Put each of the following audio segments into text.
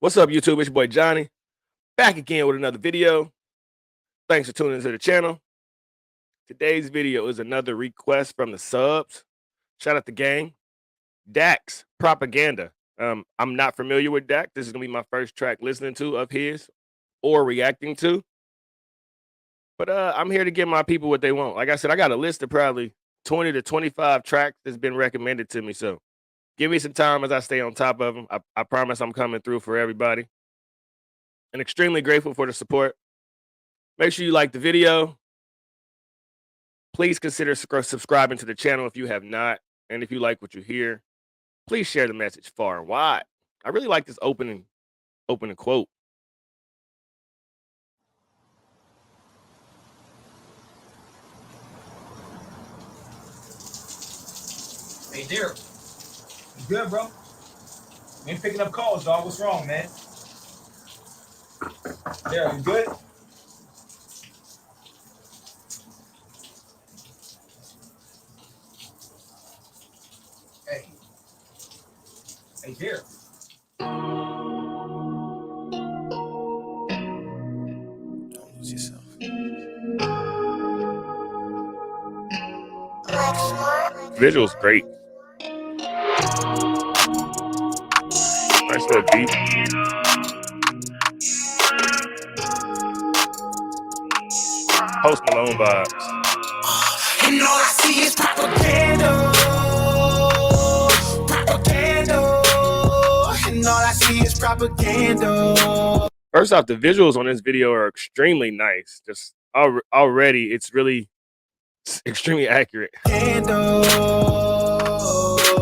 What's up, YouTube? It's your boy Johnny, back again with another video. Thanks for tuning into the channel. Today's video is another request from the subs. Shout out the gang. Dax Propaganda. I'm not familiar with Dax. This is gonna be my first track listening to of his or reacting to. But I'm here to give my people what they want. Like I said, I got a list of probably 20 to 25 tracks that's been recommended to me. So give me some time as I stay on top of them. I promise I'm coming through for everybody. And extremely grateful for the support. Make sure you like the video. Please consider subscribing to the channel if you have not. And if you like what you hear, please share the message far and wide. I really like this opening quote. Hey, Derek. You good, bro? You ain't picking up calls, dog. What's wrong, man? Derek, you good? Hey. Hey, Derek. Don't lose yourself. Visual's great. Nice little beat. Post Malone vibes. And all I see is propaganda. Propaganda. And all I see is propaganda. First off, the visuals on this video are extremely nice. Just already, it's really extremely accurate. Propaganda.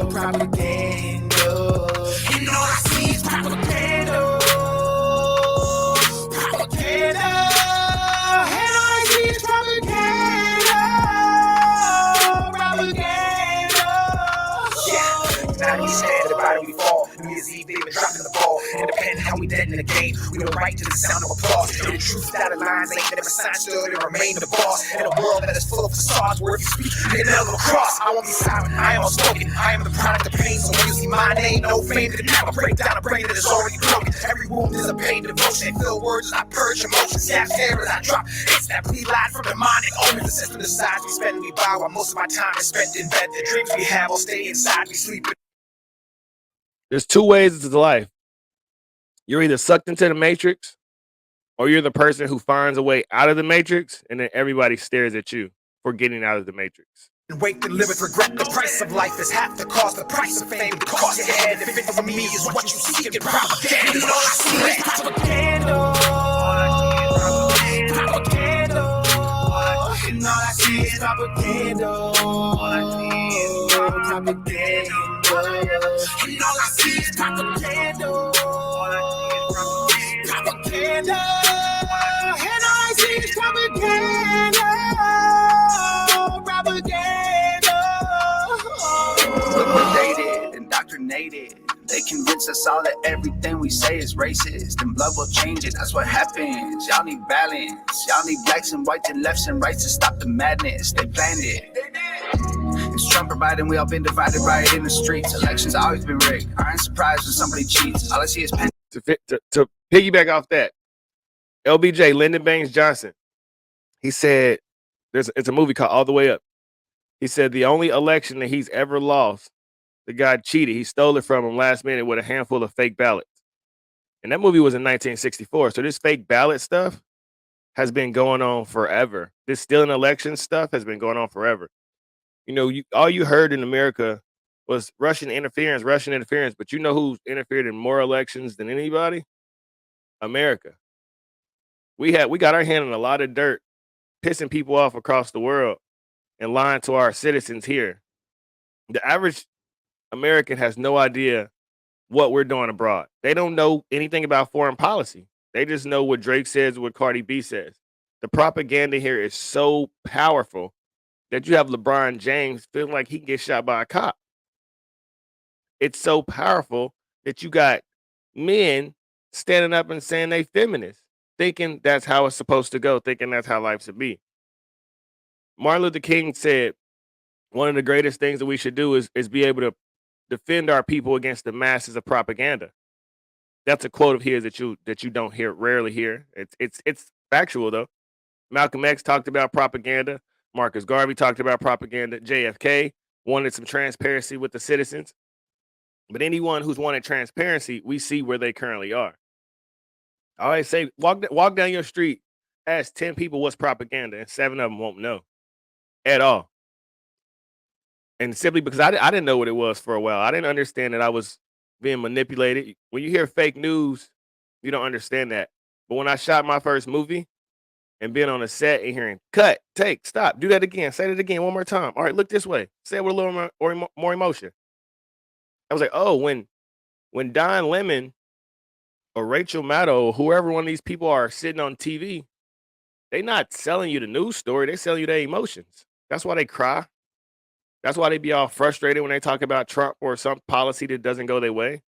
Propaganda. And all I see is propaganda. Propaganda. And all I see is propaganda. Propaganda. Yeah. Now we stand about it, we fall. New Year's Eve, they've been dropping the ball. Independent how we dead in the game. We don't right to the sound of applause. And the truth that the lines ain't never signed stood and remain the boss. In a world that is full of facades where if you speak, you can never cross. I won't be silent, I am outspoken. I am the product of pain, so when you see my name, no fame to the never break down a brain that is already broken. Every wound is a pain devotion. Fill words as I purge emotions. Stab hair as I drop. It's that bleed line from demonic. Only the system decides we spend, we buy while most of my time is spent in bed. The dreams we have will stay inside, we sleep. There's two ways to life. You're either sucked into the matrix or you're the person who finds a way out of the matrix and then everybody stares at you for getting out of the matrix. Wake and live with regret. The price of life is half the cost. The price of fame costs your head. If it for me is what you seek in propaganda. And all I see is propaganda. Propaganda. And all I see is propaganda. Propaganda. And all I see is propaganda. Propaganda. And all I see is propaganda. Liquidated, indoctrinated. They convince us all that everything we say is racist. And blood will change it, that's what happens. Y'all need balance. Y'all need blacks and whites and lefts and rights to stop the madness. They planned it. It's Trump providing, we all been divided right in the streets. Elections always been rigged. I ain't surprised when somebody cheats. All I see is pen. To piggyback off that, LBJ, Lyndon Baines Johnson, he said, it's a movie called All the Way Up. He said the only election that he's ever lost, the guy cheated. He stole it from him last minute with a handful of fake ballots. And that movie was in 1964. So this fake ballot stuff has been going on forever. This stealing election stuff has been going on forever. You know, all you heard in America was Russian interference. But you know who's interfered in more elections than anybody? America. We got our hand in a lot of dirt, pissing people off across the world and lying to our citizens here. The average American has no idea what we're doing abroad. They don't know anything about foreign policy. They just know what Drake says, what Cardi B says. The propaganda here is so powerful that you have LeBron James feeling like he can get shot by a cop. It's so powerful that you got men standing up and saying they feminists, thinking that's how it's supposed to go, thinking that's how life should be. Martin Luther King said one of the greatest things that we should do is be able to defend our people against the masses of propaganda. That's a quote of his that you don't rarely hear. It's factual though. Malcolm X talked about propaganda. Marcus Garvey talked about propaganda. JFK wanted some transparency with the citizens. But anyone who's wanted transparency, we see where they currently are. I always say, walk down your street, ask 10 people what's propaganda, and 7 of them won't know at all. And simply because I didn't know what it was for a while. I didn't understand that I was being manipulated. When you hear fake news, you don't understand that. But when I shot my first movie and being on a set and hearing cut, take, stop, do that again, say it again one more time. All right, look this way. Say it with a little more emotion. I was like, oh, when Don Lemon or Rachel Maddow or whoever one of these people are sitting on TV, they not selling you the news story. They selling you their emotions. That's why they cry. That's why they be all frustrated when they talk about Trump or some policy that doesn't go their way,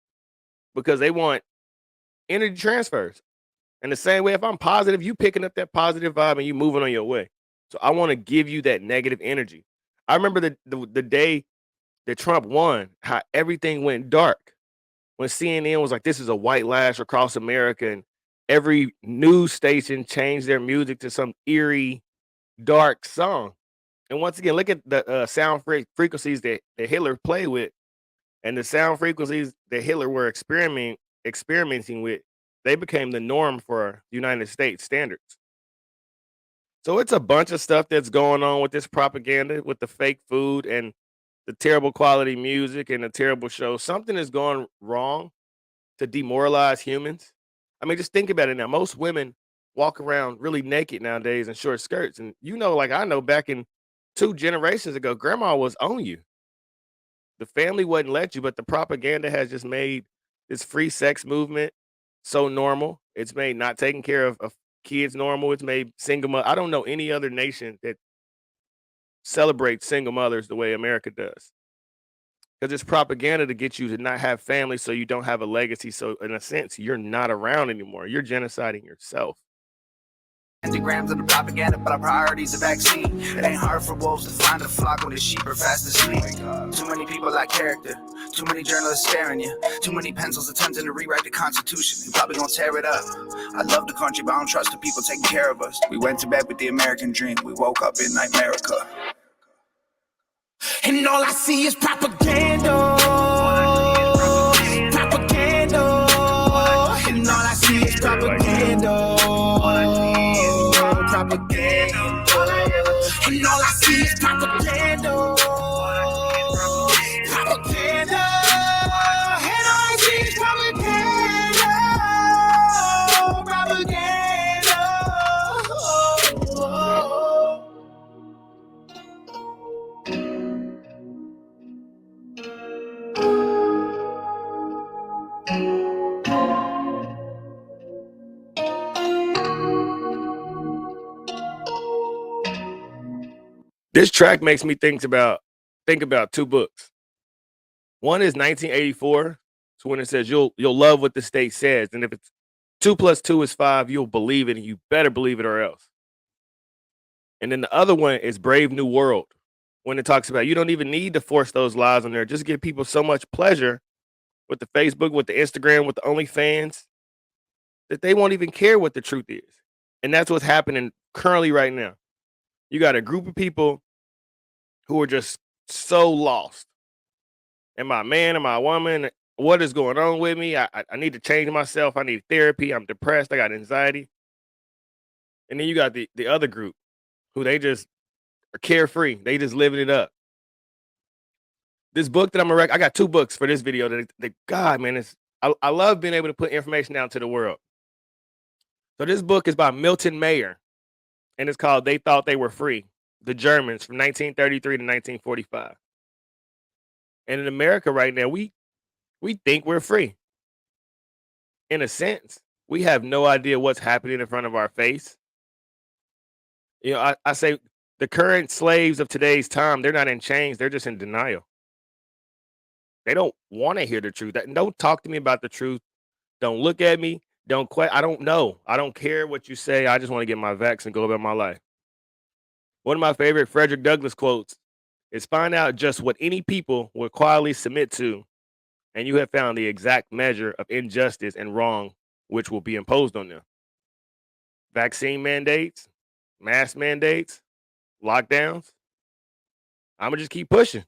because they want energy transfers. And the same way, if I'm positive, you picking up that positive vibe and you moving on your way. So I want to give you that negative energy. I remember the day that Trump won, how everything went dark. When CNN was like, this is a white lash across America, and every news station changed their music to some eerie, dark song. And once again, look at the sound frequencies that Hitler played with, and the sound frequencies that Hitler were experimenting with. They became the norm for United States standards. So it's a bunch of stuff that's going on with this propaganda, with the fake food and the terrible quality music and the terrible shows. Something is going wrong to demoralize humans. I mean, just think about it now. Most women walk around really naked nowadays in short skirts. And like I know back in 2 generations ago, grandma was on you. The family wouldn't let you, but the propaganda has just made this free sex movement so normal. It's made not taking care of kids normal. It's made single mother. I don't know any other nation that celebrates single mothers the way America does. Because it's propaganda to get you to not have family so you don't have a legacy. So in a sense, you're not around anymore. You're genociding yourself. Grams of the propaganda, but our priority's a vaccine. It ain't hard for wolves to find a flock when the sheep are fast asleep. Too many people lack character. Too many journalists staring you. Too many pencils attempting to rewrite the Constitution. You probably gonna tear it up. I love the country, but I don't trust the people taking care of us. We went to bed with the American dream. We woke up in Nightmerica. And all I see is propaganda. Propaganda. And all I see is propaganda. Propaganda. And all I see is propaganda. Propaganda. And all I see is propaganda. Propaganda. This track makes me think about 2 books. One is 1984. So when it says you'll love what the state says, and if it's 2 + 2 is 5, you'll believe it, and you better believe it or else. And then the other one is Brave New World, when it talks about you don't even need to force those lies on there. Just give people so much pleasure with the Facebook, with the Instagram, with the OnlyFans, that they won't even care what the truth is. And that's what's happening currently right now. You got a group of people who are just so lost. Am I a man? Am I a woman? What is going on with me? I need to change myself. I need therapy. I'm depressed. I got anxiety. And then you got the other group who they just are carefree. They just living it up. This book that I got 2 books for this video that God, man, I love being able to put information out to the world. So this book is by Milton Mayer, and it's called They Thought They Were Free, The Germans from 1933 to 1945. And in America right now, we think we're free. In a sense, we have no idea what's happening in front of our face. I say the current slaves of today's time, they're not in chains. They're just in denial. They don't want to hear the truth. Don't talk to me about the truth. Don't look at me. I don't know. I don't care what you say. I just want to get my vax and go about my life. One of my favorite Frederick Douglass quotes is, find out just what any people will quietly submit to and you have found the exact measure of injustice and wrong which will be imposed on them. Vaccine mandates, mask mandates, lockdowns. I'm gonna just keep pushing,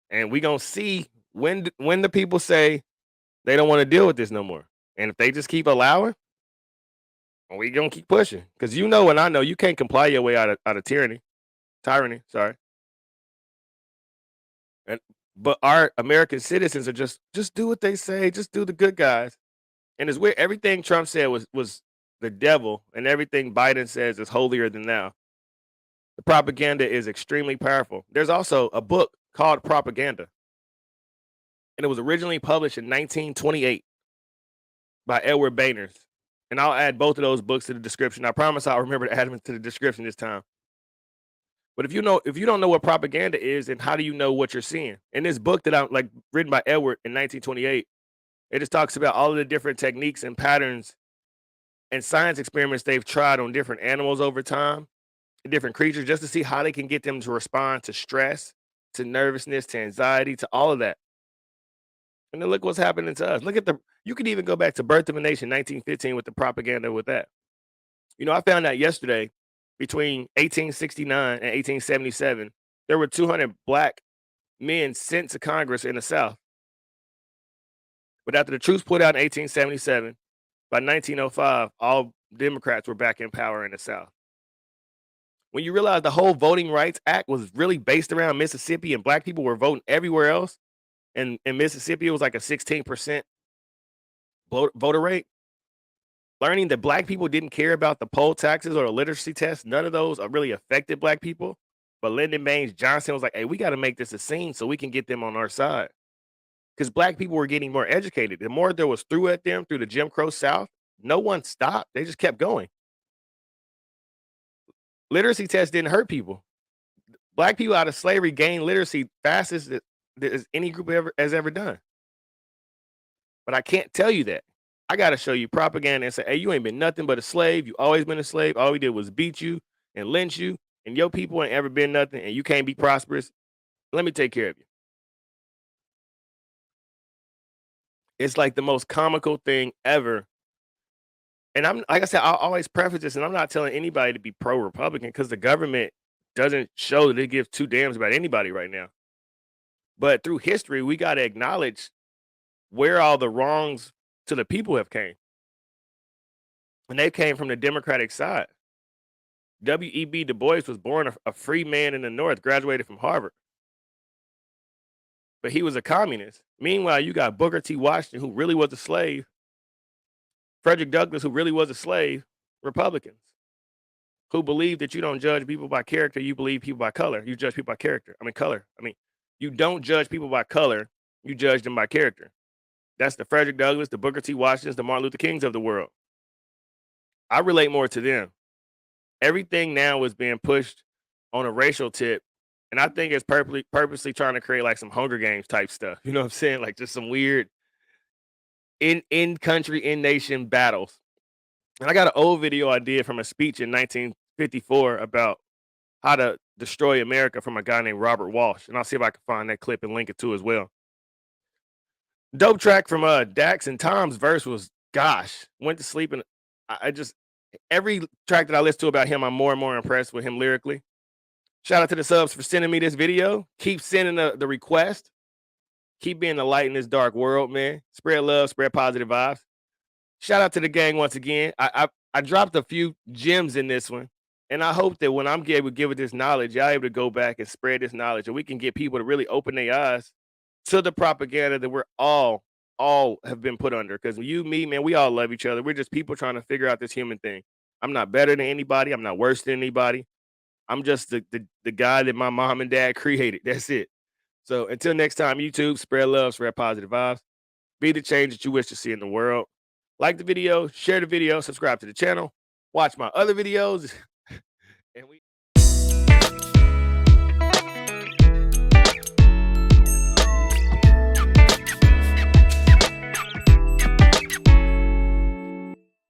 and we gonna see when the people say they don't want to deal with this no more, and if they just keep allowing, we gonna keep pushing. Because you know, and I know you can't comply your way out of tyranny. Sorry, and but our American citizens are just do what they say, just do the good guys. And it's weird. Everything Trump said was the devil, and everything Biden says is holier than thou. The propaganda is extremely powerful. There's also a book called Propaganda, and it was originally published in 1928 by Edward Bainers. And I'll add both of those books to the description. I promise I'll remember to add them to the description this time. But if you don't know what propaganda is, then how do you know what you're seeing? In this book that I'm like written by Edward in 1928, it just talks about all of the different techniques and patterns and science experiments they've tried on different animals over time, different creatures, just to see how they can get them to respond to stress, to nervousness, to anxiety, to all of that. And then look what's happening to us. Look at you could even go back to Birth of a Nation, 1915, with the propaganda with that. You know, I found out yesterday between 1869 and 1877, there were 200 black men sent to Congress in the South. But after the truce put out in 1877, by 1905, all Democrats were back in power in the South. When you realize the whole Voting Rights Act was really based around Mississippi and black people were voting everywhere else, and in Mississippi it was like a 16% voter rate, learning that black people didn't care about the poll taxes or the literacy test, none of those really affected black people. But Lyndon Baines Johnson was like, hey, we got to make this a scene so we can get them on our side. Because black people were getting more educated. The more there was through at them through the Jim Crow South, no one stopped. They just kept going. Literacy tests didn't hurt people. Black people out of slavery gained literacy fastest as any group has ever done. But I can't tell you that. I got to show you propaganda and say, hey, you ain't been nothing but a slave. You always been a slave. All we did was beat you and lynch you, and your people ain't ever been nothing, and you can't be prosperous. Let me take care of you. It's like the most comical thing ever. And I'm like I said, I'll always preface this, and I'm not telling anybody to be pro-Republican because the government doesn't show that it gives two damns about anybody right now. But through history, we got to acknowledge where all the wrongs to the people have came. And they came from the Democratic side. W.E.B. Du Bois was born a free man in the North, graduated from Harvard. But he was a communist. Meanwhile, you got Booker T. Washington, who really was a slave, Frederick Douglass, who really was a slave, Republicans, who believe that you don't judge people by character, you believe people by color. You judge people by character. Color. You don't judge people by color, you judge them by character. That's the Frederick Douglass, the Booker T. Washingtons, the Martin Luther Kings of the world. I relate more to them. Everything now is being pushed on a racial tip, and I think it's purposely trying to create like some Hunger Games type stuff. You know what I'm saying? Like just some weird in country, in nation battles. And I got an old video I did from a speech in 1954 about how to destroy America from a guy named Robert Walsh. And I'll see if I can find that clip and link it to as well. Dope track from Dax, and Tom's verse was, gosh, went to sleep, and I just, every track that I listen to about him, I'm more and more impressed with him lyrically. Shout out to the subs for sending me this video. Keep sending the request. Keep being the light in this dark world, man. Spread love, spread positive vibes. Shout out to the gang once again. I dropped a few gems in this one, and I hope that when I'm able to give it this knowledge, y'all able to go back and spread this knowledge, and we can get people to really open their eyes to the propaganda that we're all have been put under. Because you, me, man, we all love each other. We're just people trying to figure out this human thing. I'm not better than anybody. I'm not worse than anybody. I'm just the guy that my mom and dad created. That's it. So until next time, YouTube, spread love, spread positive vibes. Be the change that you wish to see in the world. Like the video, share the video, subscribe to the channel, watch my other videos, and we